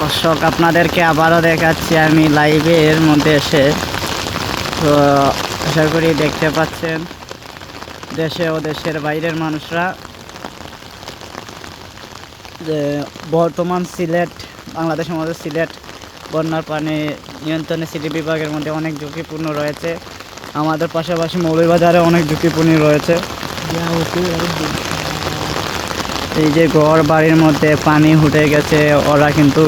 দর্শক, আপনাদেরকে আবারও দেখাচ্ছি আমি লাইভের মধ্যে এসে। তো আশা করি দেখতে পাচ্ছেন দেশে ও দেশের বাইরের মানুষরা যে বর্তমান সিলেট, বাংলাদেশের মধ্যে সিলেট বন্যার পানি নিয়ন্ত্রণে সিটি বিভাগের মধ্যে অনেক ঝুঁকিপূর্ণ রয়েছে। আমাদের পাশাপাশি মৌলভীবাজারে অনেক ঝুঁকিপূর্ণ রয়েছে। এই যে ঘর বাড়ির মধ্যে পানি উঠে গেছে, ওরা কিন্তু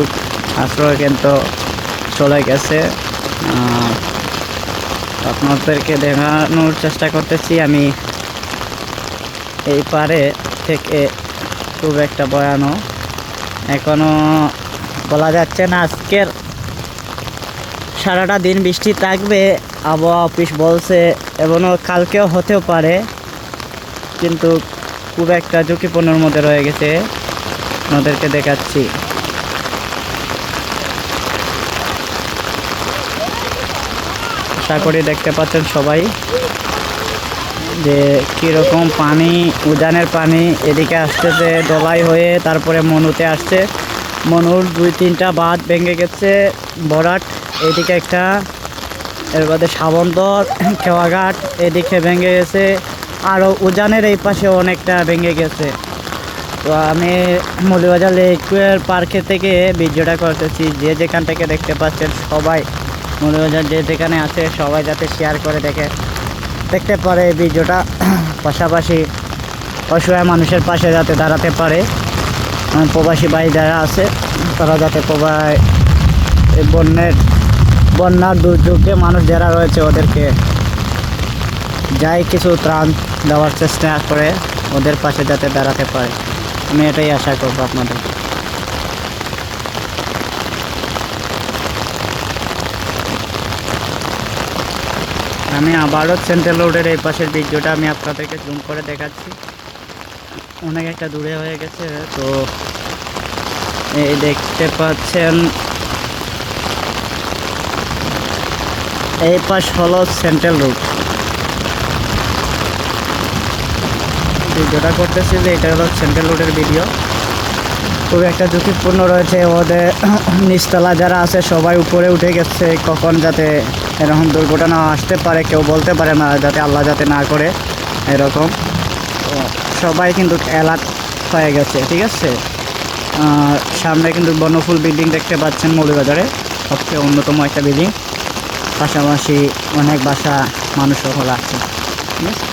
আশ্রয় কেন্দ্র চলে গেছে। আপনাদেরকে দেখানোর চেষ্টা করতেছি আমি এই পারে থেকে। খুব একটা ভয়ানক, এখনো বলা যাচ্ছে না আজকের সারাটা দিন বৃষ্টি থাকবে, আবহাওয়া অফিস বলছে, এমনও কালকেও হতেও পারে, কিন্তু খুব একটা ঝুঁকিপূর্ণের মধ্যে রয়ে গেছে। আপনাদেরকে দেখাচ্ছি। আশা করি দেখতে পাচ্ছেন সবাই যে কীরকম পানি, উজানের পানি এদিকে আসতেছে দলাই হয়ে, তারপরে মনুতে আসছে। মনুর 2-3টা বাঁধ ভেঙে গেছে, বরাট এদিকে একটা, এর বাদে সাবন্তর, খেওয়াঘাট এদিকে ভেঙে গেছে, আরও উজানের এই পাশে অনেকটা ভেঙে গেছে। তো আমি মৌলভীবাজার লেকের পার্কে থেকে ভিডিওটা করতেছি। যে যেখান থেকে দেখতে পাচ্ছেন সবাই, মৌলভীবাজার যে যেখানে আছে সবাই যাতে শেয়ার করে দেখতে পারে এই ভিডিওটা, পাশাপাশি অসহায় মানুষের পাশে যাতে দাঁড়াতে পারে। প্রবাসী ভাই যারা আছে তারা যাতে বন্যার দুর্যোগে মানুষ যারা রয়েছে ওদেরকে যাই কিছু ত্রাণ দেওয়ার চেষ্টা করে, ওদের পাশে যাতে দাঁড়াতে পারে, আমি এটাই আশা করবো আপনাদের। আমি আবারও সেন্ট্রাল রোডের এই পাশের ভিডিওটা আমি আপনাদেরকে জুম করে দেখাচ্ছি। অনেক একটা দূরে হয়ে গেছে। তো এই দেখতে পাচ্ছেন এই পাশ হলো সেন্ট্রাল রোড। ভিডিওটা করতেছি যে এটা হলো সেন্ট্রাল রোডের ভিডিও। খুব একটা ঝুঁকিপূর্ণ রয়েছে, ওদের নিচতলা যারা আছে সবাই উপরে উঠে গেছে। কখন যাতে এরকম দুর্ঘটনা আসতে পারে কেউ বলতে পারে না, যাতে আল্লাহ যাতে না করে এরকম। সবাই কিন্তু অ্যালার্ট হয়ে গেছে, ঠিক আছে। সামনে কিন্তু বনফুল বিল্ডিং দেখতে পাচ্ছেন, মৌলভীবাজারে সবচেয়ে অন্যতম একটা বিল্ডিং, পাশাপাশি অনেক বাসা মানুষও আছে, ঠিক আছে।